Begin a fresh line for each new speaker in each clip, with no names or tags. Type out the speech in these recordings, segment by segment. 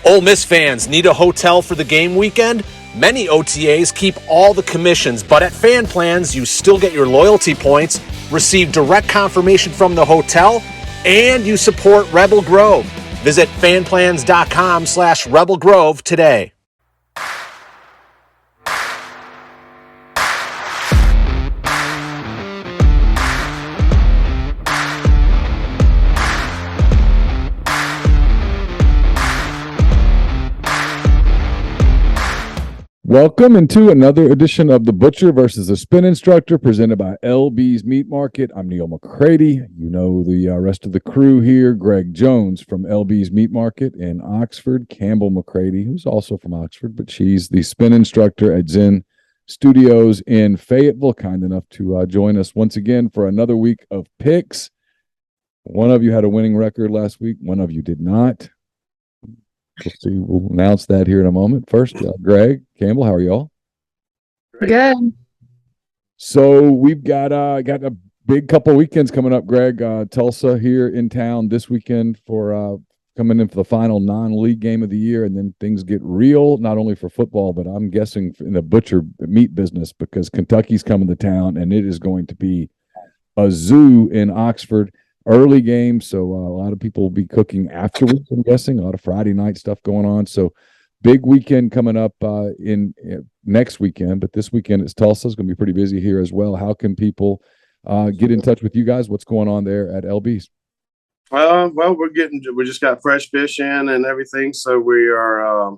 Ole Miss fans need a hotel for the game weekend? Many OTAs keep all the commissions, but at Fan Plans, you still get your loyalty points, receive direct confirmation from the hotel, and you support Rebel Grove. Visit fanplans.com/Rebel Grove today.
Welcome into another edition of The Butcher versus the Spin Instructor, presented by LB's Meat Market. I'm Neil McCready. You know the rest of the crew here. Greg Jones from LB's Meat Market in Oxford. Campbell McCready, who's also from Oxford, but she's the Spin Instructor at Zen Studios in Fayetteville. Kind enough to join us once again for another week of picks. One of you had a winning record last week. One of you did not. We'll see. We'll announce that here in a moment. First, Greg, Campbell, how are y'all?
Good.
So we've got a big couple weekends coming up, Greg. Tulsa here in town this weekend for coming in for the final non-league game of the year, and then things get real, not only for football, but I'm guessing in the butcher meat business, because Kentucky's coming to town, and it is going to be a zoo in Oxford. Early game, so a lot of people will be cooking afterwards, I'm guessing. A lot of Friday night stuff going on. So big weekend coming up in next weekend, but this weekend it's Tulsa. It's going to be pretty busy here as well. How can people get in touch with you guys? What's going on there at LB's?
Well, we just got fresh fish in and everything, so we are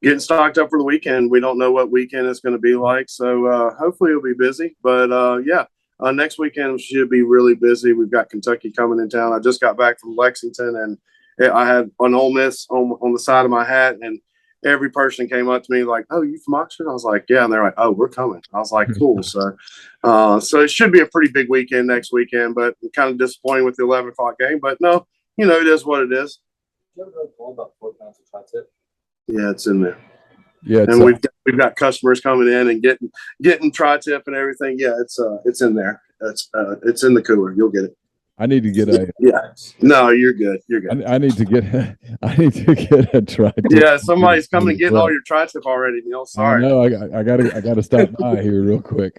getting stocked up for the weekend. We don't know what weekend it's going to be like, so hopefully it'll be busy. But yeah. Next weekend should be really busy. We've got Kentucky coming in town. I just got back from Lexington, and I had an Ole Miss on the side of my hat, and every person came up to me like, "Oh, you from Oxford?" I was like, "Yeah," and they're like, "Oh, we're coming." I was like, "Cool." So it should be a pretty big weekend next weekend, but kind of disappointing with the 11 o'clock game. But no, it is what it is.
You ever know about 4 pounds of tri-tip?
Yeah, it's in there.
Yeah,
and we've got customers coming in and getting tri-tip and everything. Yeah, it's in there. It's in the cooler. You'll get it.
I need to get a.
Yeah. No, you're good. You're good.
I need to get. I need to get a tri-tip.
Yeah, somebody's coming and getting all your tri-tip already, Neil. Sorry.
No, I gotta stop by here real quick.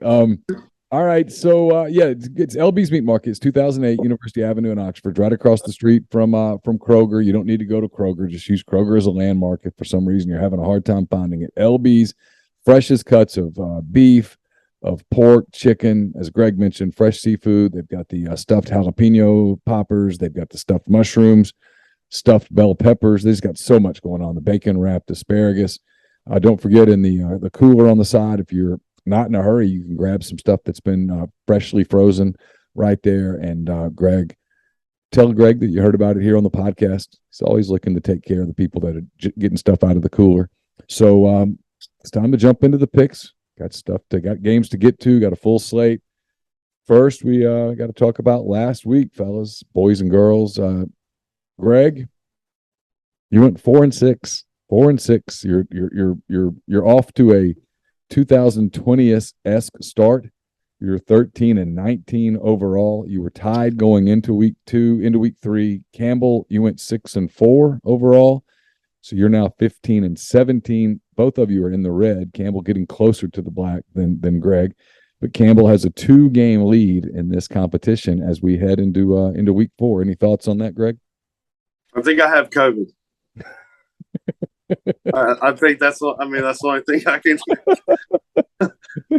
All right, so it's LB's Meat Market. It's 2008 University Avenue in Oxford, right across the street from Kroger. You don't need to go to Kroger; just use Kroger as a landmark if for some reason you're having a hard time finding it. LB's, freshest cuts of beef, of pork, chicken, as Greg mentioned, fresh seafood. They've got the stuffed jalapeno poppers. They've got the stuffed mushrooms, stuffed bell peppers. They've got so much going on. The bacon wrapped asparagus. Don't forget in the cooler on the side, if you're not in a hurry, you can grab some stuff that's been freshly frozen right there. And Greg, tell Greg that you heard about it here on the podcast. He's always looking to take care of the people that are getting stuff out of the cooler. So it's time to jump into the picks. Got games to get to, got a full slate. First, we got to talk about last week, fellas, boys and girls. Greg, you went 4-6. 4-6. You're off to a 2020-esque start. You're 13-19 overall. You were tied going into week 2, into week 3. Campbell, you went 6-4 overall. So you're now 15-17. Both of you are in the red. Campbell getting closer to the black than Greg. But Campbell has a 2-game lead in this competition as we head into week 4. Any thoughts on that, Greg?
I think I have COVID. I think that's the only thing I can.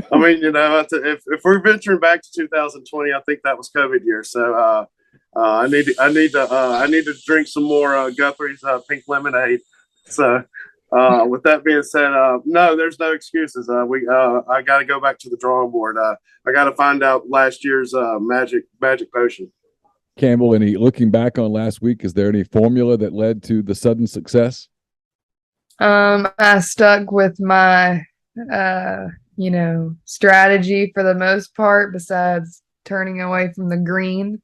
If we're venturing back to 2020, I think that was COVID year. So I need to drink some more Guthrie's pink lemonade. So with that being said, no, there's no excuses. I got to go back to the drawing board. I got to find out last year's magic potion.
Campbell, looking back on last week, is there any formula that led to the sudden success?
I stuck with my, strategy for the most part, besides turning away from the green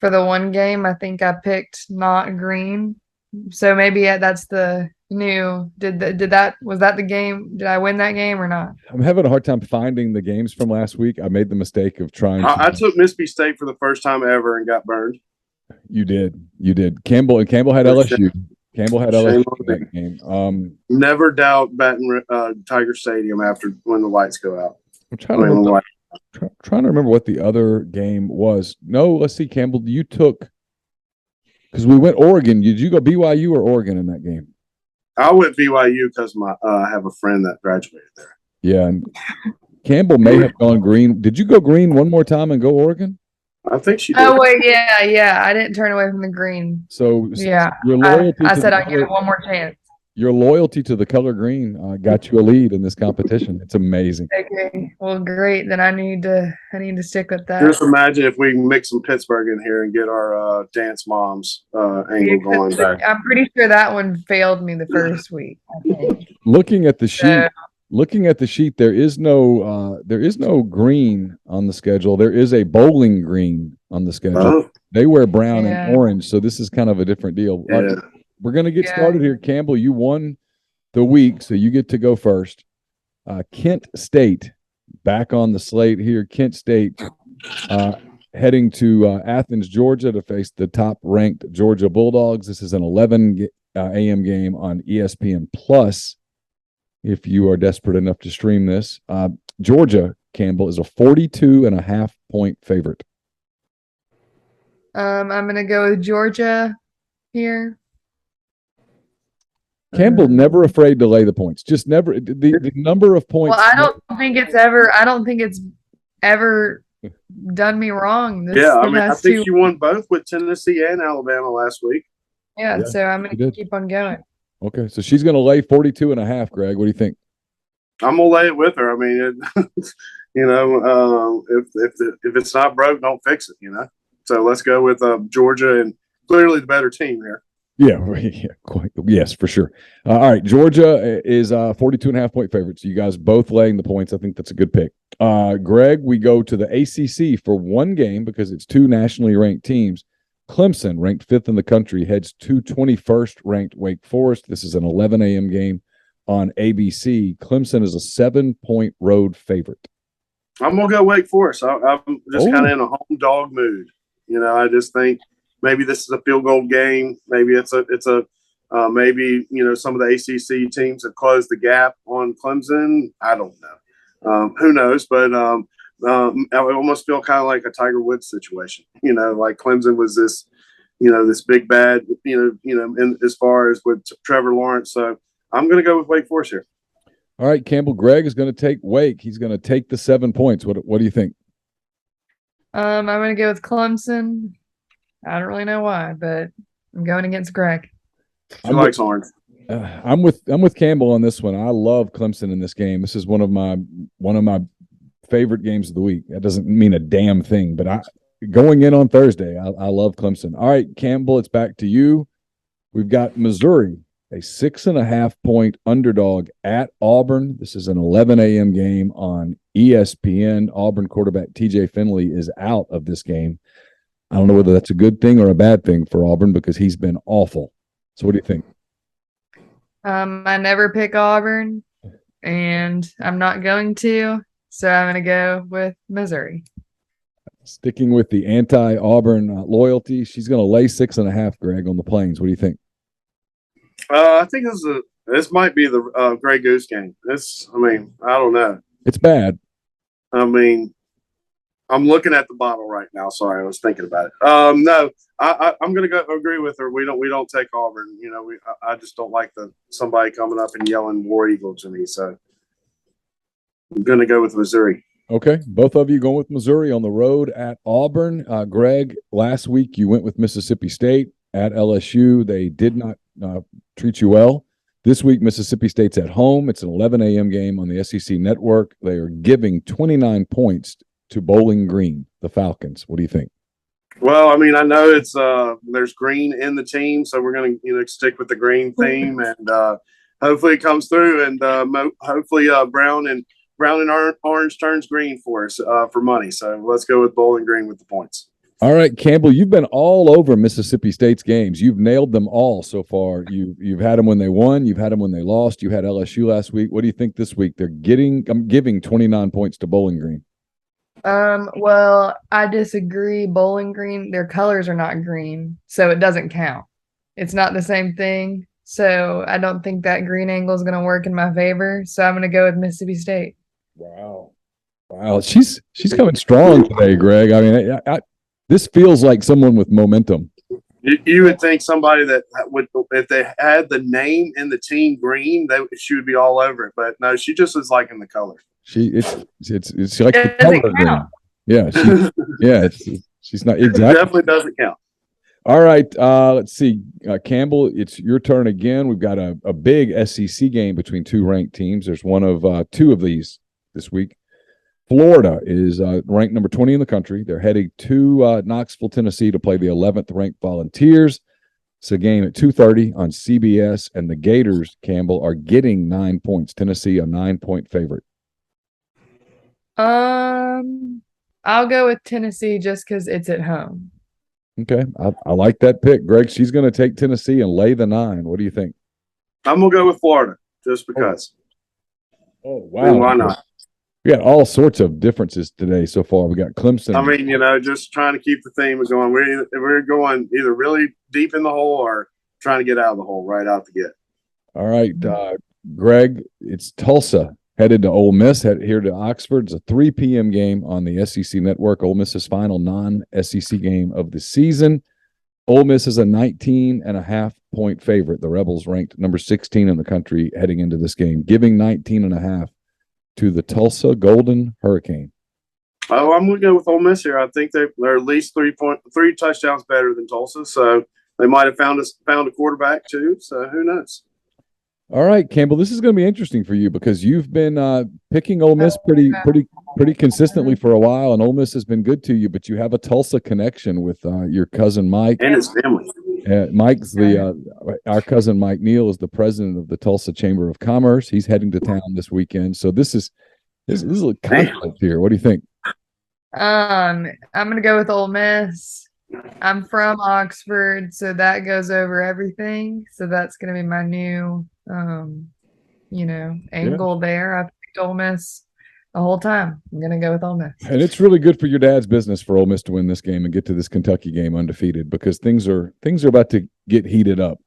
for the one game. I think I picked not green. So maybe that's the new, was that the game? Did I win that game or not?
I'm having a hard time finding the games from last week. I made the mistake of trying.
I took Mississippi State for the first time ever and got burned.
You did. Campbell had LSU. Campbell had
Shame
LSU
on
in that game.
Never doubt Tiger Stadium after when the lights go out.
I'm trying to remember. Trying to remember what the other game was. No, let's see, Campbell. You took because we went Oregon. Did you go BYU or Oregon in that game?
I went BYU because I have a friend that graduated there.
Yeah, and Campbell may have gone green. Did you go green one more time and go Oregon?
I think she did.
Oh wait, yeah. I didn't turn away from the green.
So
yeah,
your loyalty.
I said I'd give it one more chance.
Your loyalty to the color green got you a lead in this competition. It's amazing.
Okay, well, great. Then I need to stick with that.
Just imagine if we mix some Pittsburgh in here and get our dance moms angle going back.
I'm pretty sure that one failed me the first week. I think.
Looking at the sheet, there is no green on the schedule. There is a bowling green on the schedule.
Oh.
They wear brown and orange, so this is kind of a different deal.
Yeah.
We're going to get started here. Campbell, you won the week, so you get to go first. Kent State back on the slate here. Kent State heading to Athens, Georgia to face the top-ranked Georgia Bulldogs. This is an 11 a.m. game on ESPN Plus if you are desperate enough to stream this. Georgia, Campbell, is a 42.5-point favorite.
I'm going to go with Georgia here.
Campbell never afraid to lay the points. Just never the number of points.
Well, I don't think it's ever done me wrong.
I think you won both with Tennessee and Alabama last week.
Yeah, so I'm going to keep on going.
Okay, so she's going to lay 42.5, Greg. What do you think?
I'm going to lay it with her. I mean, if it's not broke, don't fix it, So let's go with Georgia and clearly the better team here.
Yeah, quite. Yes, for sure. All right, Georgia is 42.5-point favorite. So you guys both laying the points. I think that's a good pick. Greg, we go to the ACC for one game because it's two nationally ranked teams. Clemson, ranked 5th in the country, heads to 21st ranked Wake Forest. This is an 11 a.m. game on ABC. Clemson is a 7-point road favorite.
I'm going to go Wake Forest. I'm just kind of in a home dog mood. I just think maybe this is a field goal game. Maybe it's a maybe some of the ACC teams have closed the gap on Clemson. I don't know. Who knows? But I almost feel kind of like a Tiger Woods situation. Like Clemson was this, this big bad. In as far as with Trevor Lawrence. So I'm going to go with Wake Forest here.
All right, Campbell. Greg is going to take Wake. He's going to take the 7 points. What do you think?
I'm going to go with Clemson. I don't really know why, but I'm going against Greg.
He likes orange.
I'm with Campbell on this one. I love Clemson in this game. This is one of my favorite games of the week. That doesn't mean a damn thing, but going in on Thursday, I love Clemson. All right, Campbell, it's back to you. We've got Missouri, a 6.5-point underdog at Auburn. This is an 11 a.m. game on ESPN. Auburn quarterback TJ Finley is out of this game. I don't know whether that's a good thing or a bad thing for Auburn because he's been awful. So what do you think?
I never pick Auburn, and I'm not going to, so I'm going to go with Missouri.
Sticking with the anti-Auburn loyalty, she's going to lay 6.5, Greg, on the Plains. What do you think?
I think this might be the Grey Goose game. I don't know.
It's bad.
I'm looking at the bottle right now. Sorry, I was thinking about it. No, I'm going to go agree with her. We don't take Auburn. I just don't like somebody coming up and yelling War Eagle to me. So I'm going to go with Missouri.
Okay, both of you going with Missouri on the road at Auburn. Greg, last week you went with Mississippi State at LSU. They did not treat you well. This week, Mississippi State's at home. It's an 11 a.m. game on the SEC Network. They are giving 29 points to Bowling Green, the Falcons. What do you think?
Well, I know it's there's green in the team, so we're going to stick with the green theme, and hopefully it comes through, and hopefully brown and orange turns green for us for money. So let's go with Bowling Green with the points.
All right, Campbell, you've been all over Mississippi State's games. You've nailed them all so far. You've had them when they won. You've had them when they lost. You had LSU last week. What do you think this week? I'm giving 29 points to Bowling Green.
Well, I disagree. Bowling Green, their colors are not green, so it doesn't count. it's not the same thing. So I don't think that green angle is going to work in my favor. So I'm going to go with Mississippi State.
Wow. Wow. She's coming strong today, Greg. I mean, this feels like someone with momentum.
You would think somebody that would, if they had the name in the team green, she would be all over it. But no, she just is liking the color.
It's like the color green. Yeah, she's not exactly.
It definitely doesn't count.
All right, let's see, Campbell. It's your turn again. We've got a big SEC game between two ranked teams. There's one of two of these this week. Florida is ranked number 20 in the country. They're heading to Knoxville, Tennessee to play the 11th ranked Volunteers. It's a game at 2:30 on CBS, and the Gators, Campbell, are getting 9 points. Tennessee, a 9-point favorite.
I'll go with Tennessee just because it's at home.
Okay, I like that pick, Greg. She's going to take Tennessee and lay the 9. What do you think?
I'm going to go with Florida just because.
Oh, wow.
I mean, why not?
We got all sorts of differences today so far. We got Clemson.
I mean, just trying to keep the theme going. We're going either really deep in the hole or trying to get out of the hole right out the gate.
All right, Greg, it's Tulsa headed to Ole Miss, here to Oxford. It's a 3 p.m. game on the SEC Network. Ole Miss's final non-SEC game of the season. Ole Miss is a 19.5-point favorite. The Rebels ranked number 16 in the country heading into this game, giving 19.5 to the Tulsa Golden Hurricane.
Oh, I'm going to go with Ole Miss here. I think they're at least 3 touchdowns better than Tulsa, so they might have found a quarterback too. So who knows?
All right, Campbell, this is going to be interesting for you because you've been picking Ole Miss pretty consistently for a while, and Ole Miss has been good to you. But you have a Tulsa connection with your cousin Mike
and his family.
Mike's our cousin Mike Neal is the president of the Tulsa Chamber of Commerce. He's heading to town this weekend, so this is a conflict here. What do you think?
I'm gonna go with Ole Miss. I'm from Oxford, so that goes over everything. So that's gonna be my new, angle there. I've picked Ole Miss the whole time. I'm gonna go with Ole Miss.
And it's really good for your dad's business for Ole Miss to win this game and get to this Kentucky game undefeated because things are about to get heated up.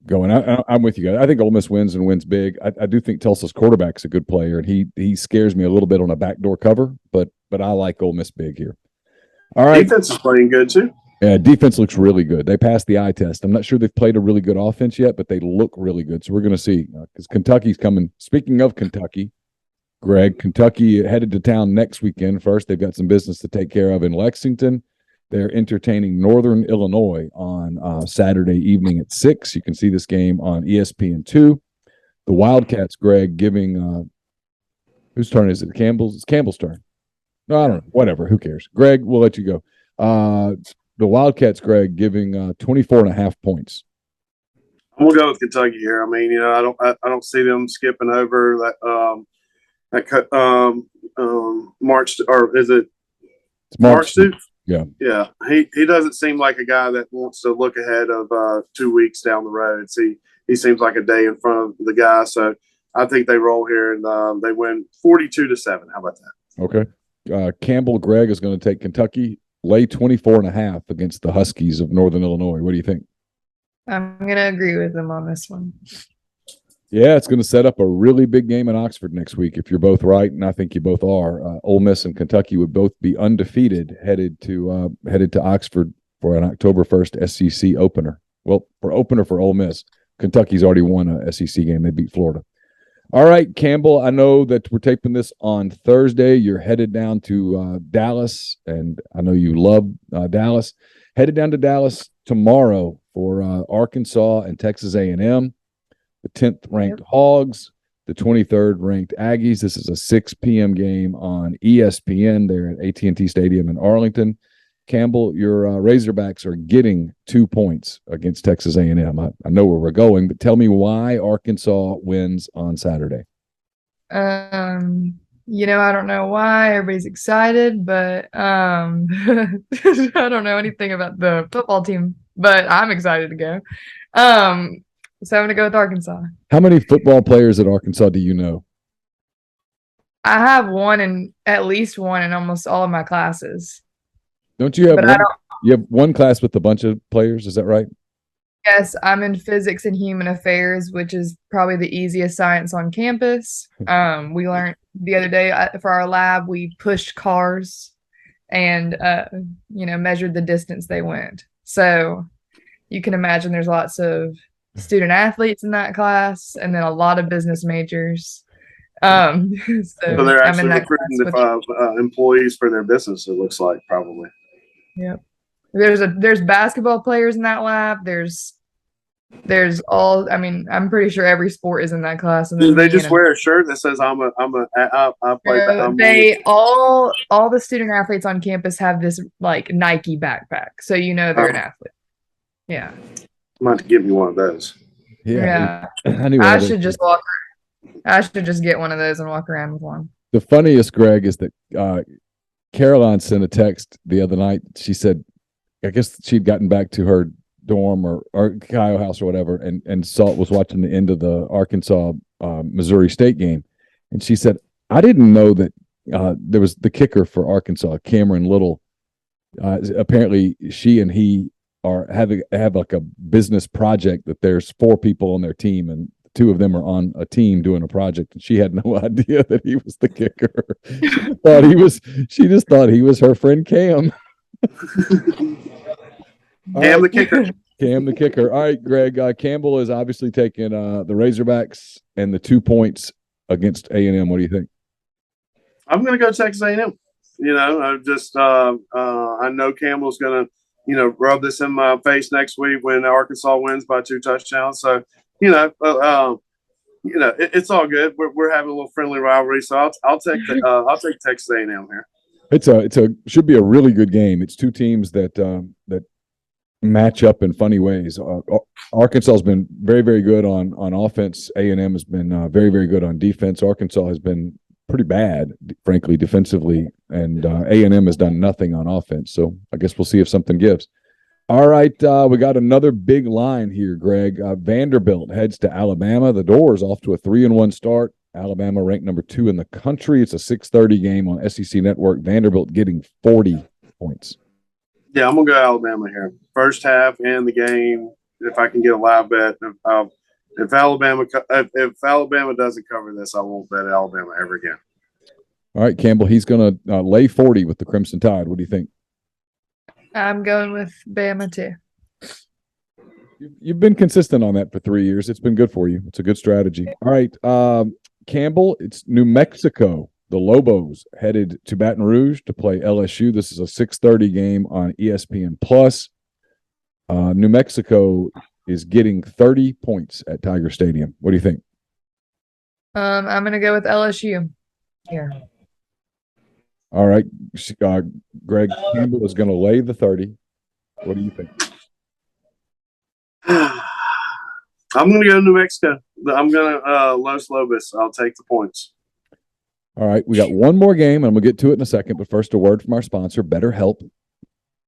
Going, I'm with you guys. I think Ole Miss wins and wins big. I do think Tulsa's quarterback's a good player, and he scares me a little bit on a backdoor cover, but I like Ole Miss big here. All right,
defense is playing good too.
Yeah, defense looks really good. They passed the eye test. I'm not sure they've played a really good offense yet, but they look really good. So we're going to see because Kentucky's coming. Speaking of Kentucky, Greg, Kentucky headed to town next weekend. First, they've got some business to take care of in Lexington. They're entertaining Northern Illinois on Saturday evening at 6. You can see this game on ESPN2. The Wildcats, Greg, giving whose turn is it? Campbell's? It's Campbell's turn. No, I don't know. Whatever. Who cares? Greg, we'll let you go. The Wildcats, Greg, giving 24.5 points.
I'm gonna go with Kentucky here. I mean, I don't see them skipping over that March, or is it March 2? Yeah. He doesn't seem like a guy that wants to look ahead of 2 weeks down the road. He seems like a day in front of the guy. So I think they roll here and they win 42-7. How about that?
Okay. Campbell, Greg is going to take Kentucky, lay 24.5 against the Huskies of Northern Illinois. What do you think?
I'm going to agree with them on this one.
Yeah, it's going to set up a really big game in Oxford next week if you're both right, and I think you both are. Ole Miss and Kentucky would both be undefeated headed to Oxford for an October 1st SEC opener. Well, for opener for Ole Miss, Kentucky's already won a SEC game. They beat Florida. All right, Campbell, I know that we're taping this on Thursday. You're headed down to Dallas, and I know you love Dallas. Headed down to Dallas tomorrow for Arkansas and Texas A&M. The 10th ranked Hogs, the 23rd ranked Aggies. This is a 6 p.m. game on ESPN there at AT&T Stadium in Arlington. Campbell, your Razorbacks are getting 2 points against Texas A&M. I know where we're going, but tell me why Arkansas wins on Saturday.
I don't know why everybody's excited, but I don't know anything about the football team, but I'm excited to go. So I'm going to go with Arkansas.
How many football players at Arkansas do you know?
I have at least one in almost all of my classes.
Don't you have You have one class with a bunch of players, is that right?
Yes, I'm in physics and human affairs, which is probably the easiest science on campus. We learned the other day for our lab, we pushed cars and measured the distance they went. So you can imagine there's lots of student athletes in that class, and then a lot of business majors.
So
So
they're
I'm in
actually
that class
recruiting
with.
employees for their business. It looks like probably.
Yep. There's basketball players in that lab. There's all. I mean, I'm pretty sure every sport is in that class, and
Do
then
they
me
just
and
wear a shirt that says I play
they all the student athletes on campus have this like Nike backpack, so you know they're an athlete. Yeah,
might give me one of those.
yeah.
I knew one
I
of those.
should just walk. I should just get one of those and walk around with one.
The funniest, Greg, is that Caroline sent a text the other night. She said, I guess she'd gotten back to her dorm or Kyle house or whatever, and Salt was watching the end of the Arkansas Missouri State game, and she said, I didn't know that there was the kicker for Arkansas, Cameron Little. Apparently, she and he have like a business project that there's 4 people on their team, and 2 of them are on a team doing a project, and she had no idea that he was the kicker. She just thought he was her friend Cam.
Cam the kicker.
Cam the kicker. All right, Greg. Campbell is obviously taking the Razorbacks and the 2 points against A&M. What do you think?
I'm going to go Texas A&M. You know, I know Campbell's going to, rub this in my face next week when Arkansas wins by 2 touchdowns. So, it's all good. We're having a little friendly rivalry. So I'll take Texas A&M here.
Should be a really good game. It's 2 teams that match up in funny ways. Arkansas has been very, very good on offense. A&M has been very, very good on defense. Arkansas has been pretty bad, frankly, defensively, and A&M has done nothing on offense. So I guess we'll see if something gives. All right, we got another big line here, Greg. Vanderbilt heads to Alabama. The Doors off to a 3-1 start. Alabama ranked number 2 in the country. It's a 6:30 game on SEC Network. Vanderbilt getting 40 points.
Yeah, I'm gonna go Alabama here. First half and the game. If I can get a live bet, if Alabama doesn't cover this, I won't bet Alabama ever again.
All right, Campbell. He's gonna lay 40 with the Crimson Tide. What do you think?
I'm going with Bama too.
You've been consistent on that for 3 years. It's been good for you. It's a good strategy. All right, Campbell. It's New Mexico. The Lobos headed to Baton Rouge to play LSU. This is a 6:30 game on ESPN Plus. New Mexico is getting 30 points at Tiger Stadium. What do you think?
I'm gonna go with LSU here.
All right, Greg Campbell is going to lay the 30. What do you think?
I'm going to go New Mexico. I'm going to Los Lobos. I'll take the points.
All right, we got one more game, and we'll get to it in a second. But first, a word from our sponsor, BetterHelp.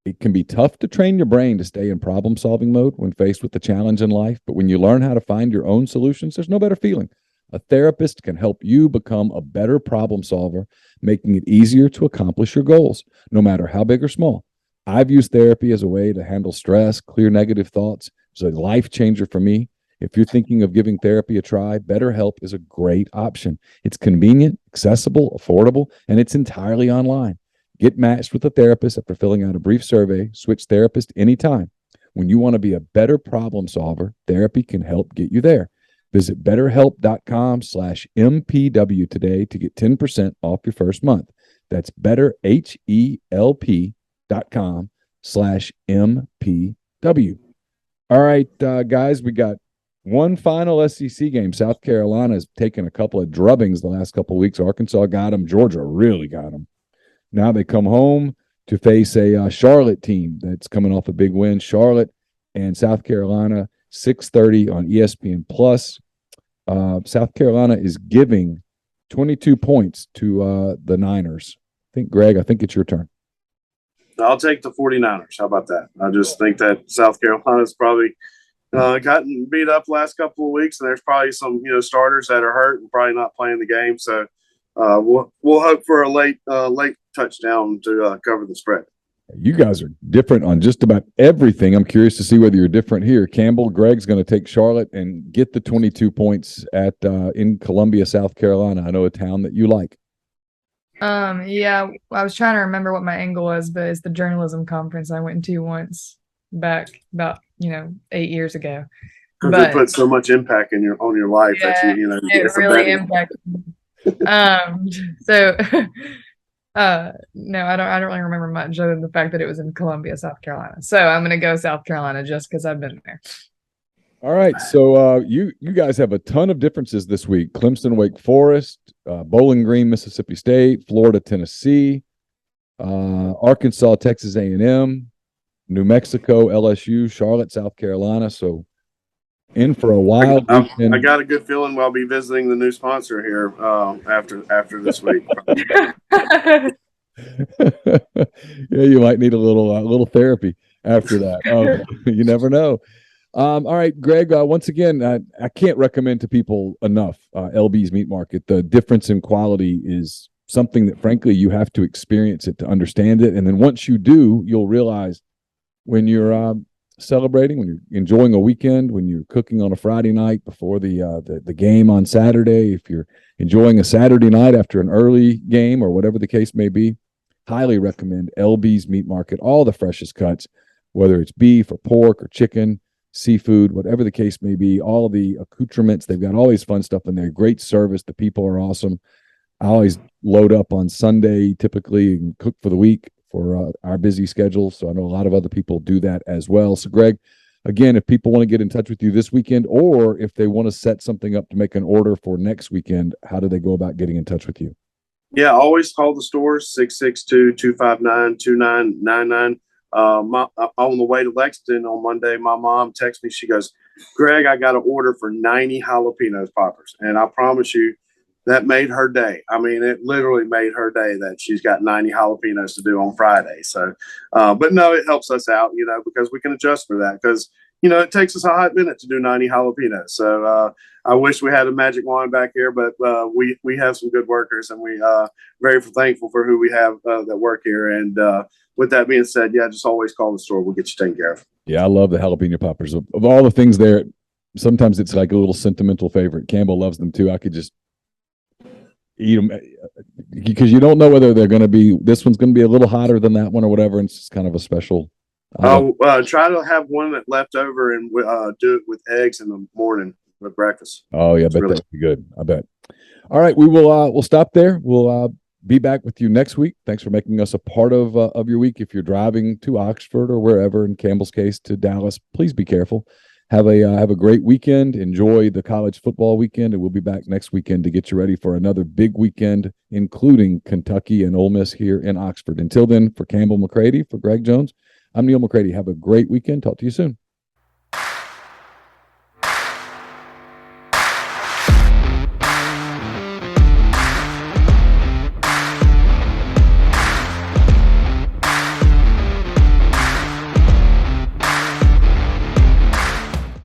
It can be tough to train your brain to stay in problem-solving mode when faced with a challenge in life. But when you learn how to find your own solutions, there's no better feeling. A therapist can help you become a better problem solver, making it easier to accomplish your goals, no matter how big or small. I've used therapy as a way to handle stress, clear negative thoughts. It's a life changer for me. If you're thinking of giving therapy a try, BetterHelp is a great option. It's convenient, accessible, affordable, and it's entirely online. Get matched with a therapist after filling out a brief survey. Switch therapist anytime. When you want to be a better problem solver, therapy can help get you there. Visit betterhelp.com/MPW today to get 10% off your first month. That's betterhelp.com/MPW. All right, guys, we got one final SEC game. South Carolina has taken a couple of drubbings the last couple of weeks. Arkansas got them. Georgia really got them. Now they come home to face a Charlotte team that's coming off a big win. Charlotte and South Carolina, 6:30 on ESPN Plus. South Carolina is giving 22 points to the Niners. Greg, I think it's your turn.
I'll take the 49ers. How about that? I just think that South Carolina's probably gotten beat up last couple of weeks, and there's probably some starters that are hurt and probably not playing the game. So we'll hope for a late touchdown to cover the spread.
You guys are different on just about everything. I'm curious to see whether you're different here. Campbell, Greg's going to take Charlotte and get the 22 points at in Columbia, South Carolina. I know a town that you like.
Yeah, I was trying to remember what my angle was, but it's the journalism conference I went to once back about 8 years ago.
Because
But
it puts so much impact on your life that
yeah,
you know
it
it's a
really
betting.
impacted me. So no, I don't really remember much other than the fact that it was in Columbia, South Carolina. So I'm gonna go South Carolina just because I've been there.
All right, so you guys have a ton of differences this week. Clemson, Wake Forest, Bowling Green, Mississippi State, Florida, Tennessee, Arkansas, Texas A&M, New Mexico, LSU, Charlotte, South Carolina. So in for a wild weekend.
I got a good feeling we'll be visiting the new sponsor here after this week.
Yeah, you might need a little therapy after that. You never know. All right, Greg, once again, I can't recommend to people enough LB's Meat Market. The difference in quality is something that, frankly, you have to experience it to understand it. And then once you do, you'll realize when you're celebrating, when you're enjoying a weekend, when you're cooking on a Friday night before the game on Saturday, if you're enjoying a Saturday night after an early game or whatever the case may be, highly recommend LB's Meat Market. All the freshest cuts, whether it's beef or pork or chicken, seafood, whatever the case may be, all of the accoutrements. They've got all these fun stuff in there. Great service. The people are awesome. I always load up on Sunday typically and cook for the week for our busy schedule. So I know a lot of other people do that as well. So Greg, again, if people want to get in touch with you this weekend, or if they want to set something up to make an order for next weekend, how do they go about getting in touch with you?
Yeah, always call the stores 662-259-2999. On the way to Lexington on Monday, my mom texted me. She goes, "Greg, I got an order for 90 jalapenos poppers," and I promise you, that made her day. I mean, it literally made her day that she's got 90 jalapenos to do on Friday. So, but no, it helps us out, because we can adjust for that. Because it takes us a hot minute to do 90 jalapenos. So I wish we had a magic wand back here, but we have some good workers, and we very thankful for who we have that work here. And with that being said, yeah, just always call the store. We'll get you taken care of.
Yeah, I love the jalapeno poppers. Of all the things there, sometimes it's like a little sentimental favorite. Campbell loves them too. I could just eat them because you don't know whether this one's going to be a little hotter than that one or whatever. And it's just kind of a special.
I'll try to have one that left over and do it with eggs in the morning with breakfast.
Oh yeah, I bet that'd be good. I bet. All right, we'll stop there. We'll be back with you next week. Thanks for making us a part of your week. If you're driving to Oxford or wherever, in Campbell's case to Dallas, please be careful. Have a great weekend. Enjoy the college football weekend, and we'll be back next weekend to get you ready for another big weekend, including Kentucky and Ole Miss here in Oxford. Until then, for Campbell McCready, for Greg Jones, I'm Neil McCready. Have a great weekend. Talk to you soon.